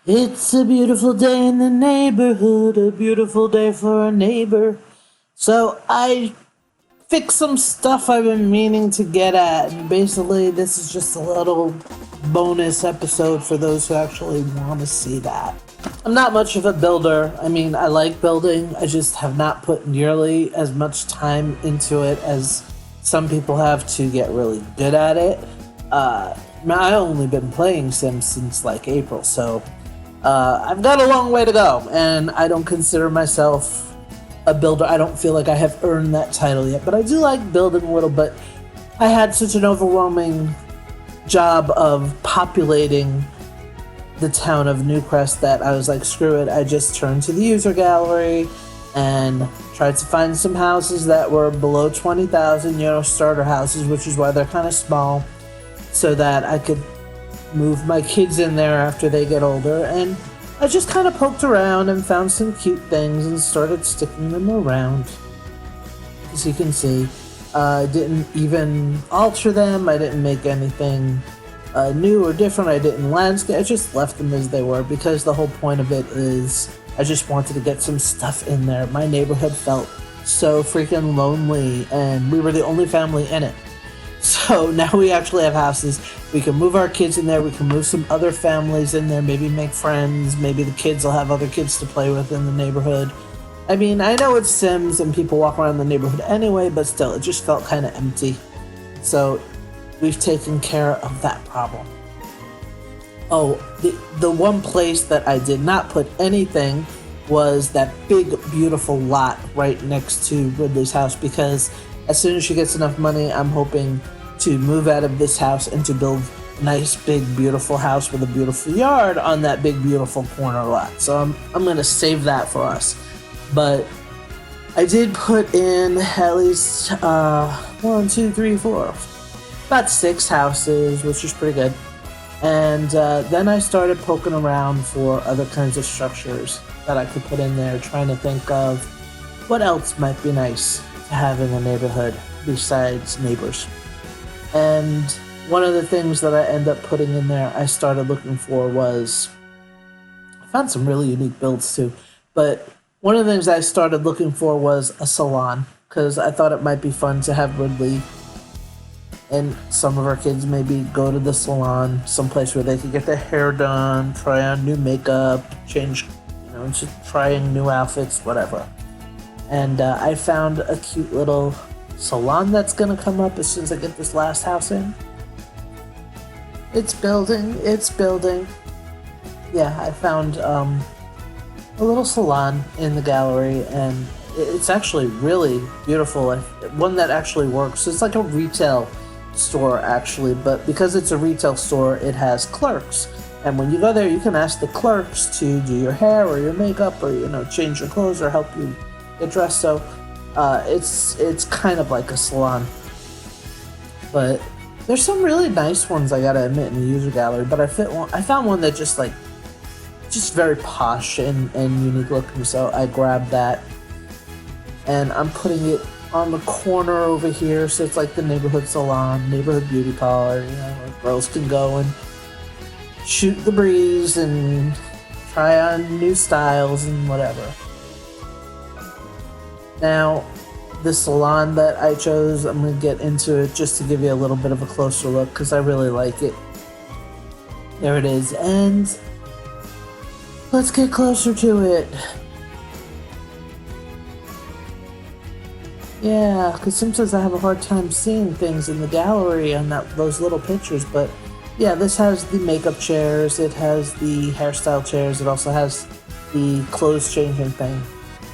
It's a beautiful day in the neighborhood, a beautiful day for a neighbor. So I fixed some stuff I've been meaning to get at, and basically this is just a little bonus episode for those who actually want to see that. I'm not much of a builder. I mean, I like building, I just have not put nearly as much time into it as some people have to get really good at it. I've only been playing Sims since like April, so I've got a long way to go, and I don't consider myself a builder. I don't feel like I have earned that title yet, but I do like building a little bit. I had such an overwhelming job of populating the town of Newcrest that I was like, screw it. I just turned to the user gallery and tried to find some houses that were below 20,000, starter houses, which is why they're kind of small, so that I could move my kids in there after they get older. And I just kind of poked around and found some cute things and started sticking them around. As you can see, I didn't even alter them. I didn't make anything new or different. I didn't landscape. I just left them as they were, because the whole point of it is I just wanted to get some stuff in there. My neighborhood felt so freaking lonely, and we were the only family in it. So now we actually have houses. We can move our kids in there. We can move some other families in there. Maybe make friends. Maybe the kids will have other kids to play with in the neighborhood. I mean, I know it's Sims and people walk around the neighborhood anyway, but still, it just felt kind of empty. So we've taken care of that problem. Oh, the one place that I did not put anything was that big, beautiful lot right next to Ridley's house, because as soon as she gets enough money, I'm hoping to move out of this house and to build a nice, big, beautiful house with a beautiful yard on that big, beautiful corner lot. So I'm going to save that for us. But I did put in at least 1, 2, 3, 4, about 6 houses, which is pretty good. And then I started poking around for other kinds of structures that I could put in there, trying to think of what else might be nice to have in the neighborhood besides neighbors. And one of the things that I end up putting in there, I started looking for was, I found some really unique builds too, but one of the things I started looking for was a salon, because I thought it might be fun to have Ridley and some of our kids maybe go to the salon, someplace where they could get their hair done, try on new makeup, change, just trying new outfits, whatever. And I found a cute little salon that's gonna come up as soon as I get this last house in. It's building. Yeah, I found a little salon in the gallery, and it's actually really beautiful. One that actually works. It's like a retail store actually, but because it's a retail store, it has clerks. And when you go there, you can ask the clerks to do your hair or your makeup, or change your clothes or help you get dressed. So it's kind of like a salon. But there's some really nice ones, I gotta admit, in the user gallery. But I found one that just very posh and unique looking. So I grabbed that, and I'm putting it on the corner over here. So it's like the neighborhood salon, neighborhood beauty parlor, where girls can go and shoot the breeze and try on new styles and whatever. Now, the salon that I chose, I'm going to get into it just to give you a little bit of a closer look, because I really like it. There it is, and let's get closer to it. Yeah, because sometimes I have a hard time seeing things in the gallery on those little pictures, but yeah, this has the makeup chairs, it has the hairstyle chairs, it also has the clothes changing thing.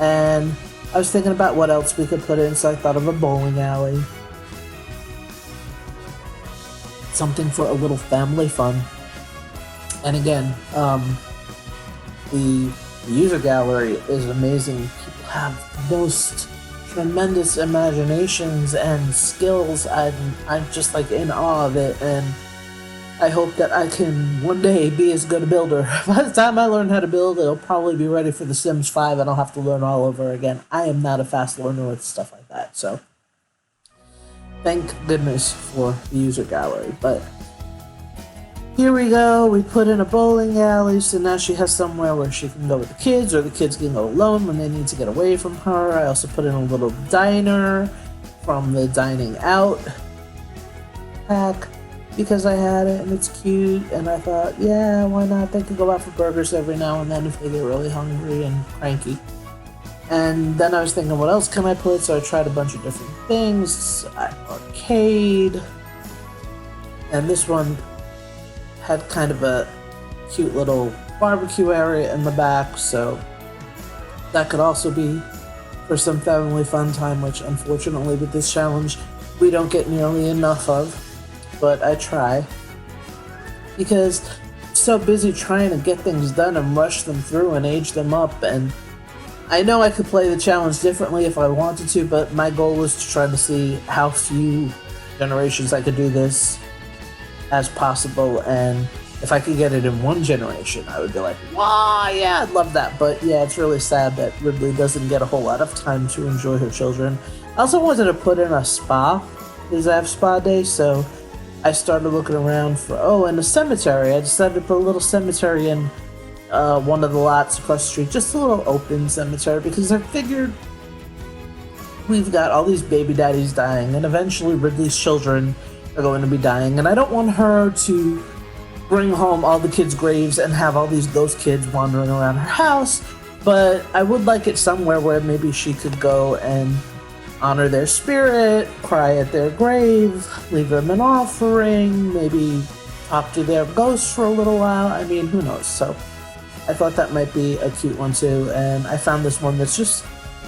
And I was thinking about what else we could put in, so I thought of a bowling alley. Something for a little family fun. And again, the user gallery is amazing. People have the most tremendous imaginations and skills. I'm just like in awe of it, and I hope that I can one day be as good a builder. By the time I learn how to build, it'll probably be ready for The Sims 5 and I'll have to learn all over again. I am not a fast learner with stuff like that, so thank goodness for the user gallery. But here we go, we put in a bowling alley, so now she has somewhere where she can go with the kids, or the kids can go alone when they need to get away from her. I also put in a little diner from the dining out pack because I had it and it's cute, and I thought, yeah, why not? They could go out for burgers every now and then if they get really hungry and cranky. And then I was thinking, what else can I put? So I tried a bunch of different things. Arcade. And this one had kind of a cute little barbecue area in the back, so that could also be for some family fun time, which unfortunately with this challenge we don't get nearly enough of, but I try because I'm so busy trying to get things done and rush them through and age them up. And I know I could play the challenge differently if I wanted to, but my goal was to try to see how few generations I could do this as possible, and if I could get it in one generation, I would be like, wow, yeah, I'd love that. But yeah, it's really sad that Ridley doesn't get a whole lot of time to enjoy her children. I also wanted to put in a spa, because I have spa day, so I started looking around for, and a cemetery. I decided to put a little cemetery in one of the lots across the street, just a little open cemetery, because I figured we've got all these baby daddies dying, and eventually Ridley's children are going to be dying, and I don't want her to bring home all the kids' graves and have all these ghost kids wandering around her house, but I would like it somewhere where maybe she could go and honor their spirit, cry at their grave, leave them an offering, maybe talk to their ghosts for a little while. I mean, who knows? So I thought that might be a cute one too, and I found this one that's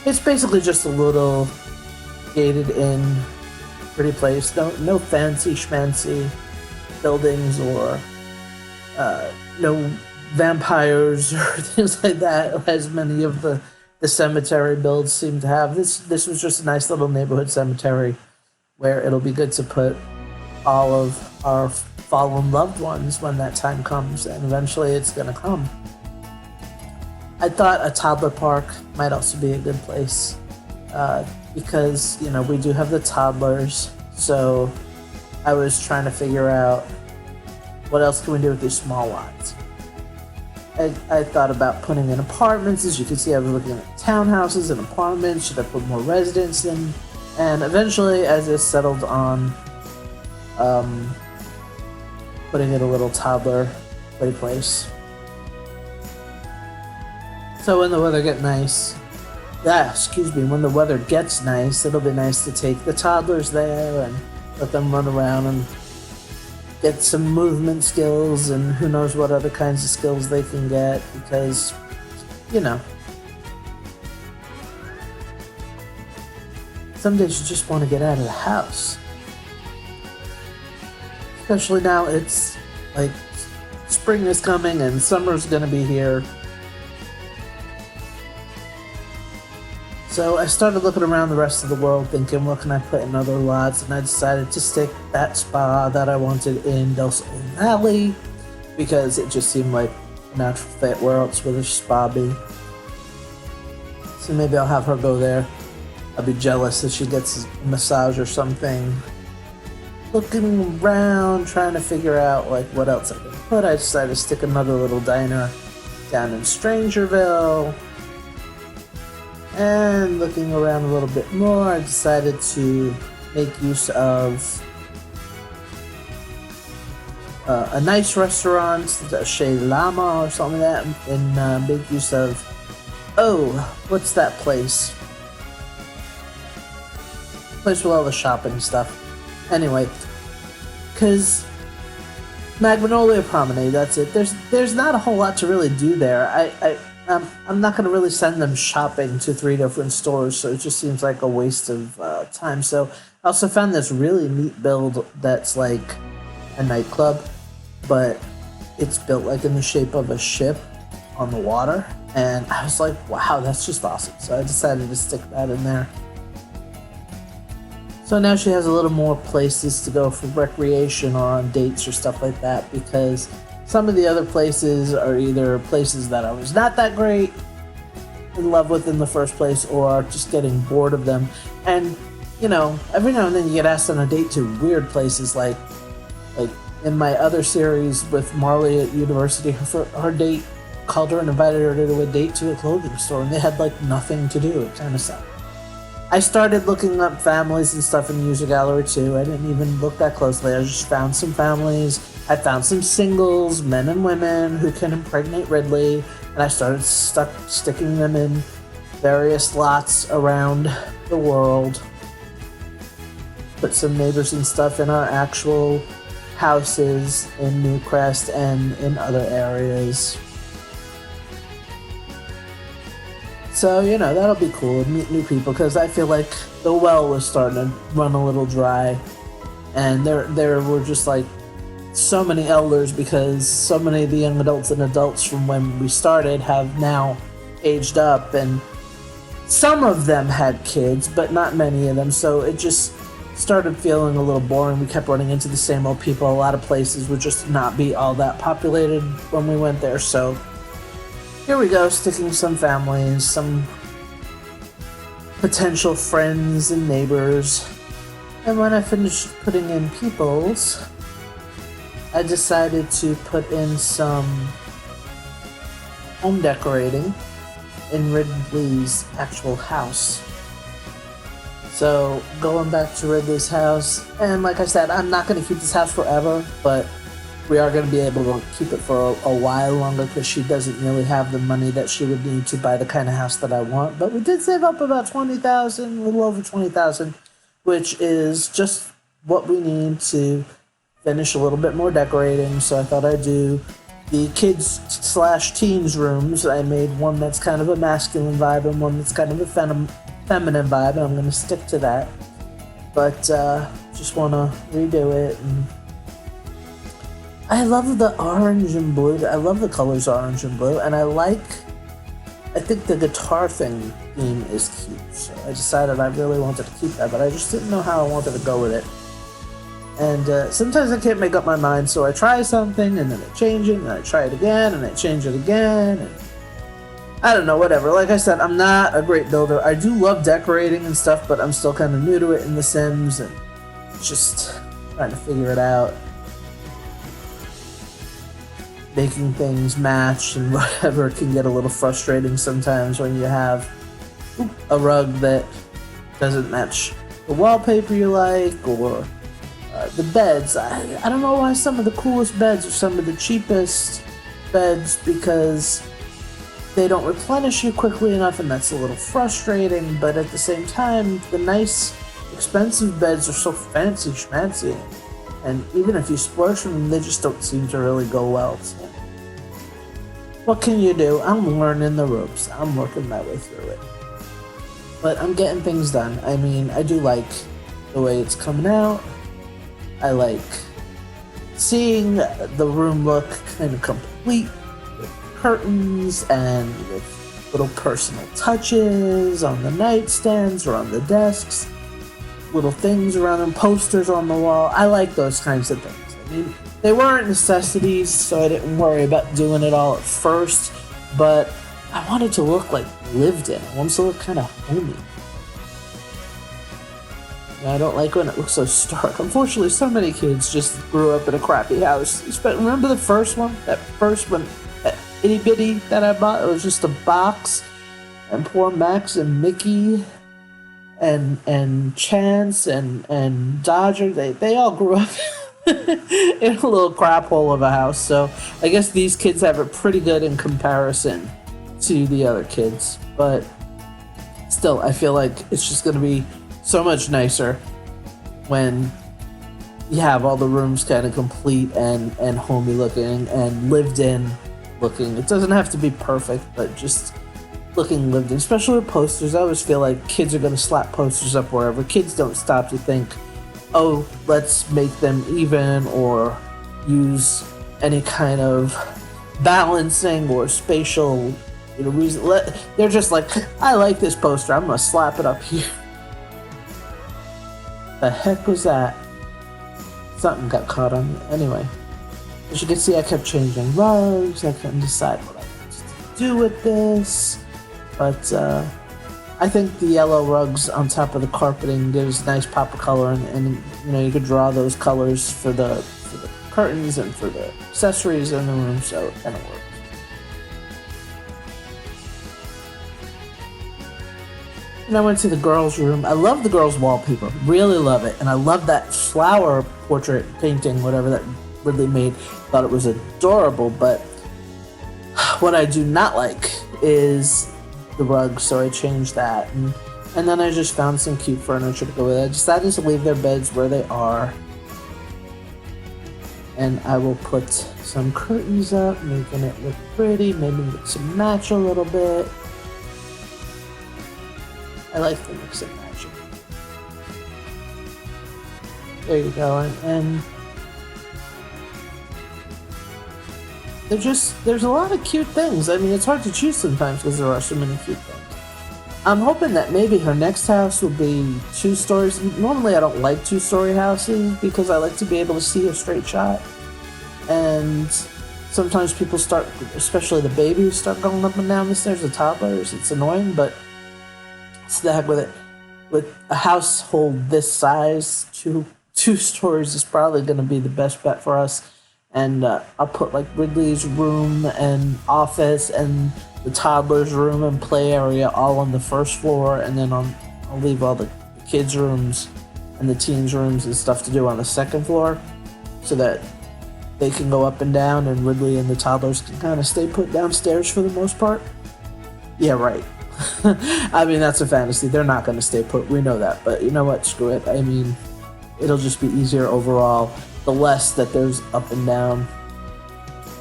it's basically just a little gated in pretty place. No fancy schmancy buildings or no vampires or things like that, as many of the cemetery builds seem to have. This was just a nice little neighborhood cemetery where it'll be good to put all of our fallen loved ones when that time comes, and eventually it's gonna come. I thought a toddler park might also be a good place because, we do have the toddlers, so I was trying to figure out what else can we do with these small lots. I thought about putting in apartments. As you can see, I was looking at townhouses and apartments. Should I put more residents in? And eventually, as I settled on putting in a little toddler play place. So when the weather gets nice, when the weather gets nice, it'll be nice to take the toddlers there and let them run around and get some movement skills and who knows what other kinds of skills they can get, because, some days you just want to get out of the house. Especially now it's like spring is coming and summer's gonna be here. So I started looking around the rest of the world thinking, what can I put in other lots? And I decided to stick that spa that I wanted in Del Sol Valley because it just seemed like a natural fit. Where else would a spa be? So maybe I'll have her go there. I'll be jealous if she gets a massage or something. Looking around, trying to figure out what else I can put. I decided to stick another little diner down in Strangerville. And looking around a little bit more, I decided to make use of a nice restaurant, Chez Lama or something like that, and make use of, what's that place? Place with all the shopping stuff. Anyway, because Magnolia Promenade, that's it. There's not a whole lot to really do there. I'm not going to really send them shopping to 3 different stores, so it just seems like a waste of time. So I also found this really neat build that's like a nightclub, but it's built like in the shape of a ship on the water. And I was like, wow, that's just awesome. So I decided to stick that in there. So now she has a little more places to go for recreation or on dates or stuff like that, because some of the other places are either places that I was not that great in love with in the first place, or just getting bored of them. And, every now and then you get asked on a date to weird places like in my other series with Marley at university, her date called her and invited her to a date to a clothing store, and they had like nothing to do. It kind of sucked. I started looking up families and stuff in user gallery too. I didn't even look that closely. I just found some families. I found some singles, men and women, who can impregnate Ridley, and I started sticking them in various lots around the world. Put some neighbors and stuff in our actual houses in Newcrest and in other areas. So, you know, that'll be cool, meet new people, because I feel like the well was starting to run a little dry. And there were just like so many elders, because so many of the young adults and adults from when we started have now aged up, and some of them had kids, but not many of them. So it just started feeling a little boring. We kept running into the same old people. A lot of places would just not be all that populated when we went there. So here we go, sticking some families, some potential friends and neighbors. And when I finished putting in peoples, I decided to put in some home decorating in Ridley's actual house. So going back to Ridley's house, and like I said, I'm not going to keep this house forever, but we are going to be able to keep it for a while longer, because she doesn't really have the money that she would need to buy the kind of house that I want. But we did save up about $20,000, a little over $20,000, which is just what we need to finish a little bit more decorating. So I thought I'd do the kids/teens rooms. I made one that's kind of a masculine vibe and one that's kind of a feminine vibe, and I'm going to stick to that. But just want to redo it. And I love the orange and blue. I love the colors orange and blue, and I think the guitar theme is cute. So I decided I really wanted to keep that, but I just didn't know how I wanted to go with it. And sometimes I can't make up my mind, so I try something, and then I change it, and I try it again, and I change it again, and I don't know, whatever. Like I said, I'm not a great builder. I do love decorating and stuff, but I'm still kind of new to it in The Sims, and just trying to figure it out. Making things match and whatever can get a little frustrating sometimes when you have a rug that doesn't match the wallpaper you like, or the beds. I don't know why some of the coolest beds are some of the cheapest beds, because they don't replenish you quickly enough, and that's a little frustrating. But at the same time, the nice, expensive beds are so fancy schmancy, and even if you splurge from them, they just don't seem to really go well. So what can you do? I'm learning the ropes. I'm working my way through it. But I'm getting things done. I mean, I do like the way it's coming out. I like seeing the room look kind of complete, with curtains and with little personal touches on the nightstands or on the desks, little things around them, posters on the wall. I like those kinds of things. I mean, they weren't necessities, so I didn't worry about doing it all at first, but I wanted to look like lived in. I wanted to look kind of homey. And I don't like when it looks so stark. Unfortunately, so many kids just grew up in a crappy house. Remember the first one? That first one, that itty bitty that I bought? It was just a box, and poor Max and Mickey and Chance and Dodger, they all grew up in a little crap hole of a house. So I guess these kids have it pretty good in comparison to the other kids. But still, I feel like it's just going to be so much nicer when you have all the rooms kind of complete and homey looking and lived in looking. It doesn't have to be perfect, but just looking lived in. Especially with posters, I always feel like kids are going to slap posters up wherever. Kids don't stop to think, oh, let's make them even, or use any kind of balancing or spatial reason. They're just like, I like this poster, I'm going to slap it up here. The heck was that? Something got caught on me. Anyway, as you can see, I kept changing rugs. I couldn't decide what I wanted to do with this. But I think the yellow rugs on top of the carpeting gives nice pop of color, and you could draw those colors for the curtains and for the accessories in the room, so it kind of works. And I went to the girls' room. I love the girls' wallpaper, really love it. And I love that flower portrait painting, whatever that Ridley made. Thought it was adorable, but what I do not like is the rug, so I changed that. And then I just found some cute furniture to go with it. I decided to leave their beds where they are. And I will put some curtains up, making it look pretty, maybe mix and match a little bit. I like the mix and match. There you go, and there's a lot of cute things. I mean, it's hard to choose sometimes because there are so many cute things. I'm hoping that maybe her next house will be 2 stories. Normally I don't like 2-story houses because I like to be able to see a straight shot. And sometimes people start, especially the babies, start going up and down the stairs, the toddlers. It's annoying, but it's the heck with it. With a household this size, two stories is probably going to be the best bet for us. And I'll put like Ridley's room and office and the toddler's room and play area all on the first floor, and then I'll leave all the kids' rooms and the teens' rooms and stuff to do on the second floor, so that they can go up and down, and Ridley and the toddlers can kind of stay put downstairs for the most part. Yeah, right. I mean, that's a fantasy. They're not going to stay put. We know that. But you know what? Screw it. I mean, it'll just be easier overall. The less that there's up and down,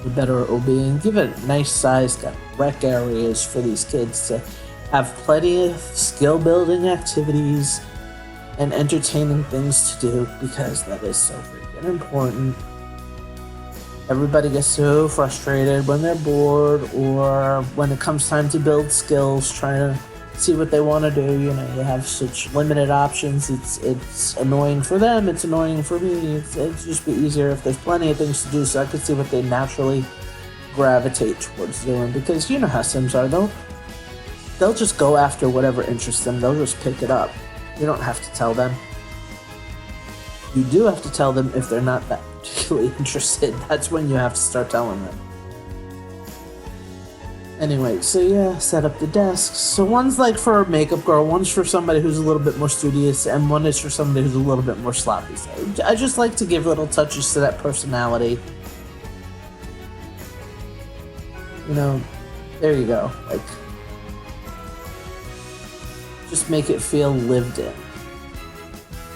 the better it will be. And give it a nice size, got rec areas for these kids to have plenty of skill building activities and entertaining things to do, because that is so freaking important. Everybody gets so frustrated when they're bored, or when it comes time to build skills, trying to see what they want to do. You know, you have such limited options. It's annoying for them. It's annoying for me. It'd just be easier if there's plenty of things to do, so I could see what they naturally gravitate towards doing. Because you know how Sims are. They'll just go after whatever interests them. They'll just pick it up. You don't have to tell them. You do have to tell them if they're not that particularly interested. That's when you have to start telling them. Anyway, so yeah, set up the desks. So one's like for a makeup girl, one's for somebody who's a little bit more studious, and one is for somebody who's a little bit more sloppy. So I just like to give little touches to that personality. You know, there you go. Like, just make it feel lived in.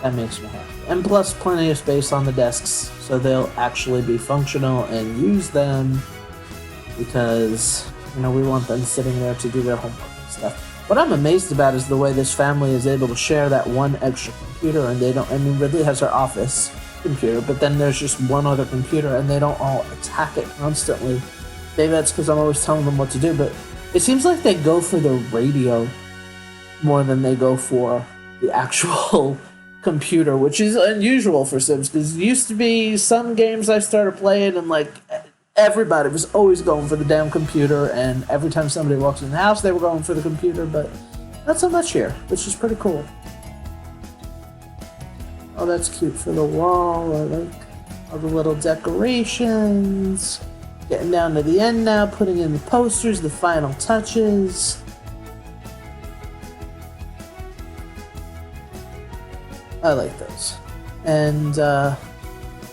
That makes me happy. And plus, plenty of space on the desks, so they'll actually be functional and use them, because, you know, we want them sitting there to do their homework and stuff. What I'm amazed about is the way this family is able to share that one extra computer, and they don't, I mean, Ridley has her office computer, but then there's just one other computer, and they don't all attack it constantly. Maybe that's because I'm always telling them what to do, but it seems like they go for the radio more than they go for the actual computer, which is unusual for Sims, because it used to be some games I started playing and like everybody was always going for the damn computer, and every time somebody walks in the house they were going for the computer, but not so much here, which is pretty cool. Oh, that's cute for the wall. I like all the little decorations. Getting down to the end now, putting in the posters, the final touches. I like those. And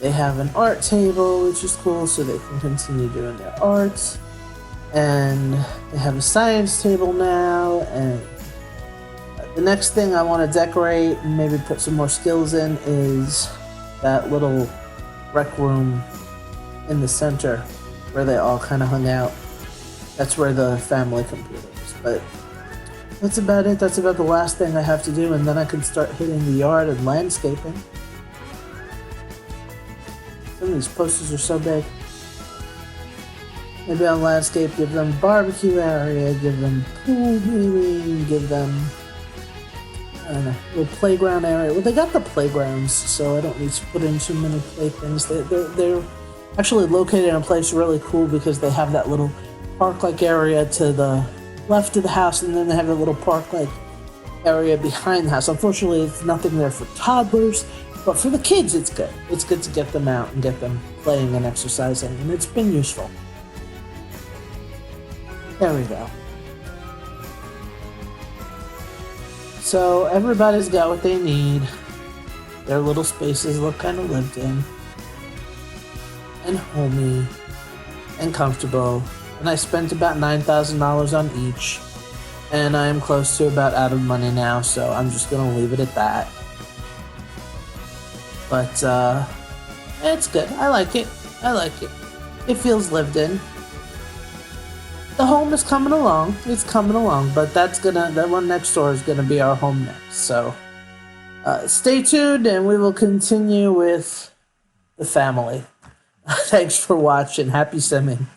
they have an art table, which is cool, so they can continue doing their art. And they have a science table now. And the next thing I want to decorate and maybe put some more skills in is that little rec room in the center where they all kind of hung out. That's where the family computer is. But that's about it. That's about the last thing I have to do, and then I can start hitting the yard and landscaping. Some of these posters are so big. Maybe on landscape, give them barbecue area, give them pool maybe, give them, I don't know, little playground area. Well, they got the playgrounds, so I don't need to put in too many playthings. They're actually located in a place really cool, because they have that little park-like area to the left of the house, and then they have a little park-like area behind the house. Unfortunately, it's nothing there for toddlers, but for the kids, it's good. It's good to get them out and get them playing and exercising, and it's been useful. There we go. So everybody's got what they need. Their little spaces look kind of lived in, and homey, and comfortable. And I spent about $9,000 on each, and I am close to about out of money now, so I'm just gonna leave it at that. But it's good. I like it. I like it. It feels lived in. The home is coming along. It's coming along, but that one next door is gonna be our home next. So stay tuned, and we will continue with the family. Thanks for watching. Happy simming.